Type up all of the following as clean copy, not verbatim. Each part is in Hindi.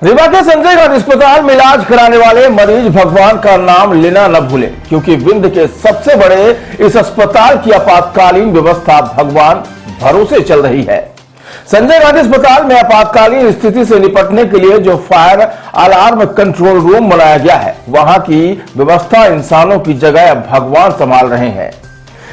रीवा के संजय गांधी अस्पताल में इलाज कराने वाले मरीज भगवान का नाम लेना न भूलें, क्योंकि विंध्य के सबसे बड़े इस अस्पताल की आपातकालीन व्यवस्था भगवान भरोसे चल रही है। संजय गांधी अस्पताल में आपातकालीन स्थिति से निपटने के लिए जो फायर अलार्म कंट्रोल रूम बनाया गया है, वहां की व्यवस्था इंसानों की जगह अब भगवान संभाल रहे हैं।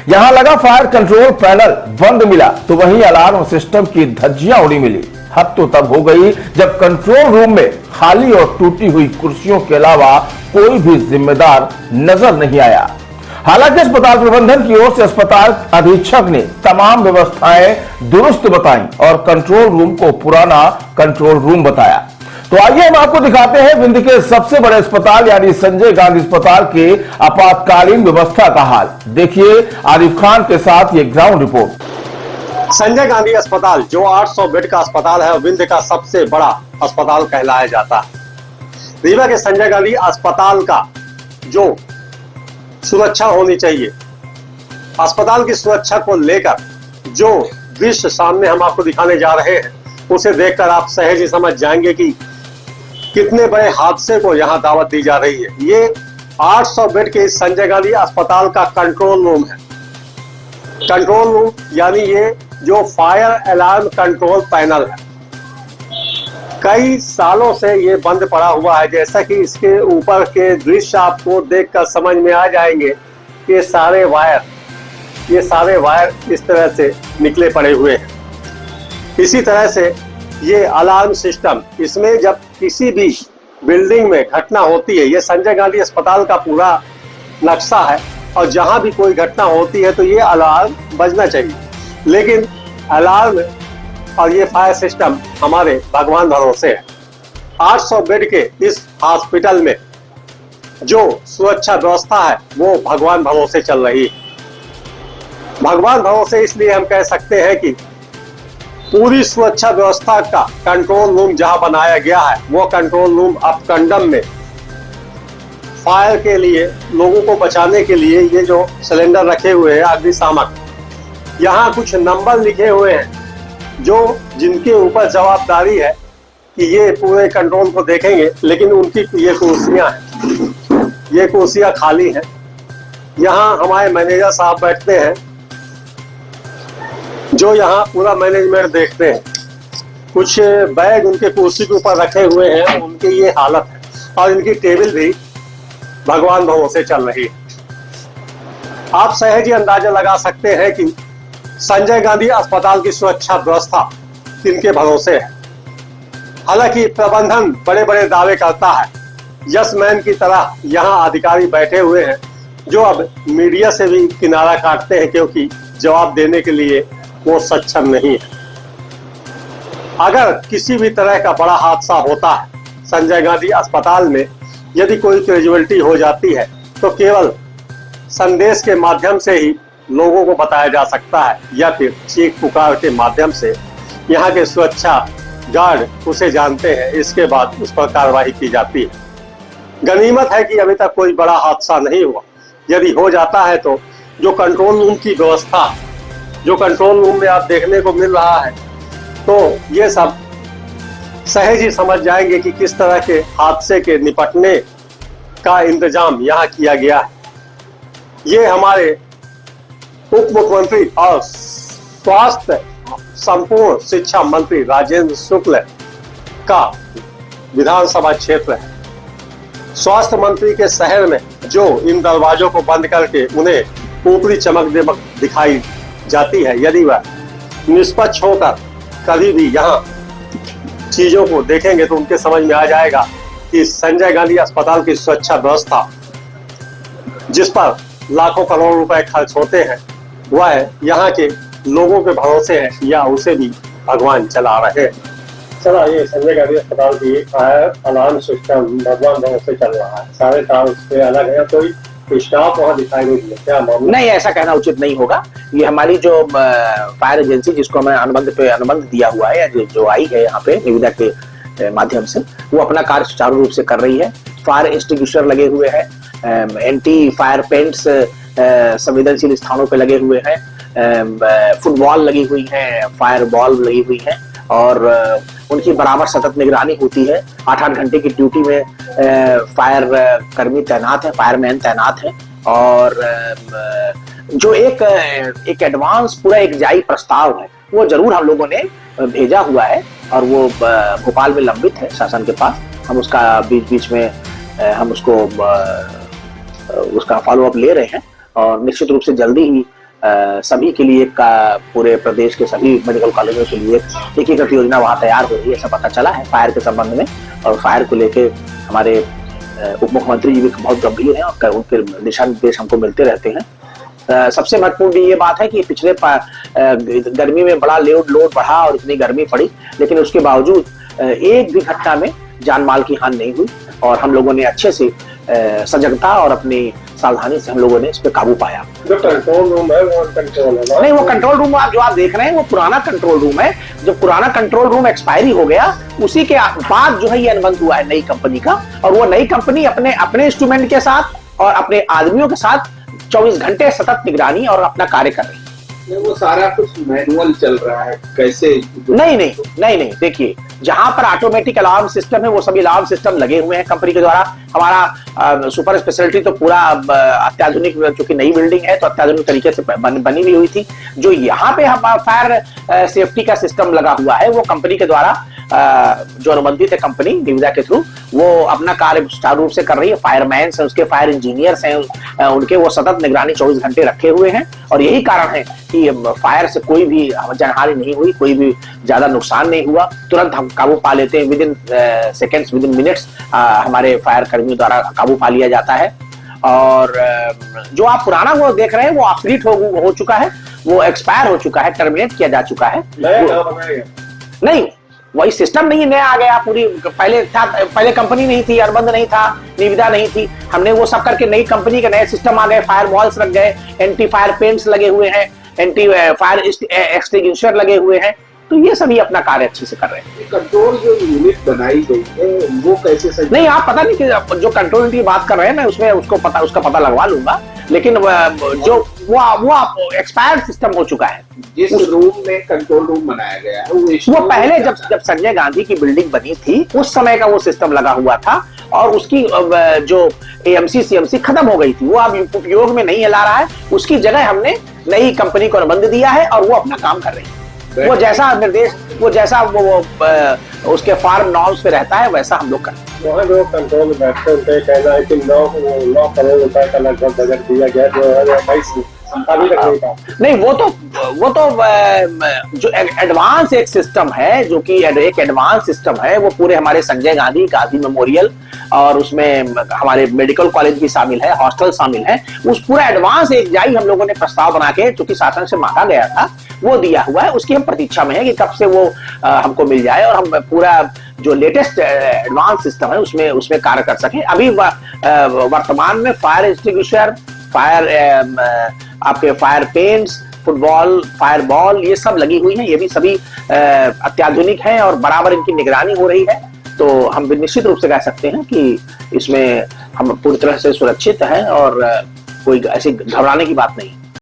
यहां लगा फायर कंट्रोल पैनल बंद मिला तो वहीं अलार्म सिस्टम की धज्जियां उड़ी मिली। हद तो तब हो गई जब कंट्रोल रूम में खाली और टूटी हुई कुर्सियों के अलावा कोई भी जिम्मेदार नजर नहीं आया। हालांकि अस्पताल प्रबंधन की ओर से अस्पताल अधीक्षक ने तमाम व्यवस्थाएं दुरुस्त बताई और कंट्रोल रूम को पुराना कंट्रोल रूम बताया। तो आइए हम आपको दिखाते हैं विंध्य के सबसे बड़े अस्पताल यानी संजय गांधी अस्पताल के आपातकालीन व्यवस्था का हाल। देखिए आरिफ खान के साथ ये ग्राउंड रिपोर्ट। संजय गांधी अस्पताल जो 800 बेड का अस्पताल है, विंध्य का सबसे बड़ा अस्पताल कहलाया जाता है। रीवा के संजय गांधी अस्पताल का जो सुरक्षा होनी चाहिए, अस्पताल की सुरक्षा को लेकर जो दृश्य सामने हम आपको दिखाने जा रहे हैं, उसे देखकर आप सहज ही समझ जाएंगे कि कितने बड़े हादसे को यहाँ दावत दी जा रही है। ये 800 बेड के इस संजय गांधी अस्पताल का कंट्रोल रूम है। कंट्रोल रूम यानी ये जो फायर अलार्म कंट्रोल पैनल है, कई सालों से ये बंद पड़ा हुआ है। जैसा कि इसके ऊपर के दृश्य आपको देखकर समझ में आ जाएंगे कि ये सारे वायर इस तरह से निकले पड़े हुए हैं। इसी तरह से ये अलार्म सिस्टम, इसमें जब किसी भी बिल्डिंग में घटना होती है, ये संजय गांधी अस्पताल का पूरा नक्शा है और जहां भी कोई घटना होती है तो ये अलार्म बजना चाहिए। लेकिन अलार्म और ये फायर सिस्टम हमारे भगवान भरोसे है। 800 बेड के इस हॉस्पिटल में जो सुरक्षा व्यवस्था है वो भगवान भरोसे चल रही है। भगवान भरोसे इसलिए हम कह सकते हैं कि पूरी सुरक्षा व्यवस्था का कंट्रोल रूम जहां बनाया गया है, वो कंट्रोल रूम अब कंडम में फायर के लिए, लोगों को बचाने के लिए ये जो सिलेंडर रखे हुए हैं अग्निशामक, यहाँ कुछ नंबर लिखे हुए हैं जो जिनके ऊपर जवाबदारी है कि ये पूरे कंट्रोल को देखेंगे। लेकिन उनकी ये कुर्सियां हैं, ये कुर्सियां खाली हैं। यहाँ हमारे मैनेजर साहब बैठते हैं जो यहाँ पूरा मैनेजमेंट देखते हैं। कुछ बैग उनके कुर्सी के ऊपर रखे हुए हैं, उनकी ये हालत है। और इनकी टेबल भी भगवान भरोसे चल रही है। आप सहज ही अंदाजा लगा सकते हैं कि संजय गांधी अस्पताल की सुरक्षा व्यवस्था किनके भरोसे है। हालांकि प्रबंधन बड़े बड़े दावे करता है, यस मैन की तरह यहाँ अधिकारी बैठे हुए हैं जो अब मीडिया से भी किनारा काटते हैं, क्योंकि जवाब देने के लिए वो सक्षम नहीं है। अगर किसी भी तरह का बड़ा हादसा होता है संजय गांधी अस्पताल में, यदि कोई कैजुअलिटी हो जाती है तो केवल संदेश के माध्यम से ही लोगों को बताया जा सकता है या फिर चीख पुकार के माध्यम से। यहाँ के सुरक्षा गार्ड उसे जानते हैं, इसके बाद उस पर कार्रवाई की जाती है। गनीमत है कि अभी तक कोई बड़ा हादसा नहीं हुआ। यदि हो जाता है तो जो कंट्रोल रूम की व्यवस्था, जो कंट्रोल रूम में आप देखने को मिल रहा है, तो ये सब सहज ही समझ जाएंगे कि किस तरह के हादसे के निपटने का इंतजाम यहाँ किया गया है। ये हमारे उप मुख्यमंत्री और स्वास्थ्य संपूर्ण शिक्षा मंत्री राजेंद्र शुक्ल का विधानसभा क्षेत्र है। स्वास्थ्य मंत्री के शहर में जो इन दरवाजों को बंद करके उन्हें ऊपरी चमक दिखाई जाती है, यदि वह निष्पक्ष होकर कभी भी यहाँ चीजों को देखेंगे तो उनके समझ में आ जाएगा कि संजय गांधी अस्पताल की सुरक्षा व्यवस्था, जिस पर लाखों करोड़ रुपए खर्च होते हैं, वह यहाँ के लोगों के भरोसे है या उसे भी भगवान चला रहे हैं। चला ये संजय गांधी अस्पताल की फायर अलार्म सिस्टम भगवान भरोसे चल रहा है। सारे तार उससे अलग है, कोई स्टाफ वहाँ दिखाई नहीं दिया, क्या मामला? नहीं, ऐसा कहना उचित नहीं होगा। ये हमारी जो फायर एजेंसी, जिसको हमें अनुबंध दिया हुआ है, जो आई है यहाँ पे निविदा के माध्यम से, वो अपना कार्य सुचारू रूप से कर रही है। फायर एक्सटिंग्विशर लगे हुए हैं, एंटी फायर पेंट्स संवेदनशील स्थानों पे लगे हुए हैं, फुटबॉल लगी हुई है, फायर बॉल लगी हुई है और उनकी बराबर सतत निगरानी होती है। 8-8 घंटे की ड्यूटी में फायर कर्मी तैनात है, फायरमैन तैनात है। और जो एक एडवांस पूरा एक जाई प्रस्ताव है वो जरूर हम लोगों ने भेजा हुआ है और वो भोपाल में लंबित है शासन के पास। हम उसका बीच बीच में हम उसका फॉलो अप ले रहे हैं और निश्चित रूप से जल्दी ही सभी के लिए पूरे प्रदेश के सभी मेडिकल कॉलेजों के लिए एकीकृत योजना वहां तैयार हो रही है, ऐसा पता चला है फायर के संबंध में। और फायर को लेके हमारे उप मुख्यमंत्री जी भी बहुत गंभीर हैं और उनके दिशा निर्देश हमको मिलते रहते हैं। सबसे महत्वपूर्ण भी ये बात है कि पिछले गर्मी में बड़ा लोड बढ़ा और इतनी गर्मी पड़ी, लेकिन उसके बावजूद एक भी घटना में जान माल की हानि नहीं हुई और हम लोगों ने अच्छे से सजगता और अपनी सावधानी से हम लोगों ने इस पे काबू पाया। जो कंट्रोल रूम है वो कंट्रोल है नहीं, वो कंट्रोल रूम जो आप देख रहे हैं वो पुराना कंट्रोल रूम है। जब पुराना कंट्रोल रूम एक्सपायरी हो गया उसी के बाद जो है ये अनुबंध हुआ है नई कंपनी का। और वो नई कंपनी अपने इंस्ट्रूमेंट के साथ और अपने आदमियों के साथ 24 घंटे सतत निगरानी और अपना कार्य कर रही है। वो सारा कुछ मैनुअल चल रहा है कैसे? नहीं, देखिए जहां पर ऑटोमेटिक अलार्म सिस्टम है वो सभी अलार्म सिस्टम लगे हुए हैं कंपनी के द्वारा। हमारा सुपर स्पेशलिटी तो पूरा अत्याधुनिक, चूंकि नई बिल्डिंग है तो अत्याधुनिक तरीके से बनी हुई हुई थी। जो यहाँ पे हम फायर सेफ्टी का सिस्टम लगा हुआ है वो कंपनी के द्वारा जो अनुबंधित है कंपनी निविदा के थ्रू, वो अपना कार्य सुचारू रूप से कर रही है। फायरमैन है, उसके फायर इंजीनियर्स हैं, उनके वो सतत निगरानी 24 घंटे रखे हुए हैं। और यही कारण है कि फायर से कोई भी जनहानि नहीं हुई, कोई भी ज्यादा नुकसान नहीं हुआ। तुरंत हम काबू पा लेते हैं, with in seconds, with in minutes हमारे फायर कर्मियों द्वारा काबू पा लिया जाता है। और जो आप पुराना वो देख रहे हैं वो ऑब्सोलीट हो चुका है, वो एक्सपायर हो चुका है, टर्मिनेट किया जा चुका है। नहीं, वही सिस्टम नहीं नया आ गया पूरी। पहले कंपनी नहीं थी, अनुबंध नहीं था, निविदा नहीं थी। हमने वो सब करके नई कंपनी के नए सिस्टम आ गए, फायर वॉल्स लग गए, एंटी फायर पेंट्स लगे हुए हैं, एंटी फायर एक्सटिंग्विशर लगे हुए हैं। तो ये सभी अपना कार्य अच्छे से कर रहे हैं। कंट्रोल जो यूनिट बनाई गई है वो कैसे सही? नहीं, आप पता नहीं कि जो कंट्रोल यूनिट की बात कर रहे हैं, मैं उसमें उसका पता लगवा लूंगा। लेकिन जो वो एक्सपायर्ड सिस्टम हो चुका है। जिस रूम में कंट्रोल रूम बनाया गया है वो पहले जब संजय गांधी की बिल्डिंग बनी थी उस समय का वो सिस्टम लगा हुआ था और उसकी जो एएमसी सीएमसी खत्म हो गई थी, वो अब उपयोग में नहीं ला रहा है। उसकी जगह हमने नई कंपनी को अनुबंध दिया है और वो अपना काम कर रही है। वो जैसा निर्देश, वो जैसा वो उसके फार्म नॉर्म्स पे रहता है वैसा हम लोग करते हैं। वहाँ जो कंट्रोल में बैठते हैं उनका कहना है कि 9 करोड़ रुपए का लगभग बजट दिया गया, 2022 में अभी तक नहीं था। नहीं, वो तो जो एडवांस एक सिस्टम है, जो कि एक एडवांस सिस्टम है, वो पूरे हमारे संजय गांधी मेमोरियल और उसमें हमारे मेडिकल कॉलेज भी शामिल है, हॉस्टल शामिल है। उस पूरा एडवांस एक जाई हम लोगों ने प्रस्ताव बना के, जो कि शासन से मांगा गया था, वो दिया हुआ है। उसकी हम प्रतीक्षा में है कि कब से वो हमको मिल जाए और हम पूरा जो लेटेस्ट एडवांस सिस्टम है उसमें कार्य कर सकें। अभी वर्तमान में फायर एक्सटिंग्विशर, आपके fire paints, football, fire ball, ये सब लगी हुई हैं। ये भी सभी अत्याधुनिक हैं और बराबर इनकी निगरानी हो रही है। तो हम निश्चित रूप से कह सकते हैं कि इसमें हम पूरी तरह से सुरक्षित हैं और कोई ऐसी घबराने की बात नहीं।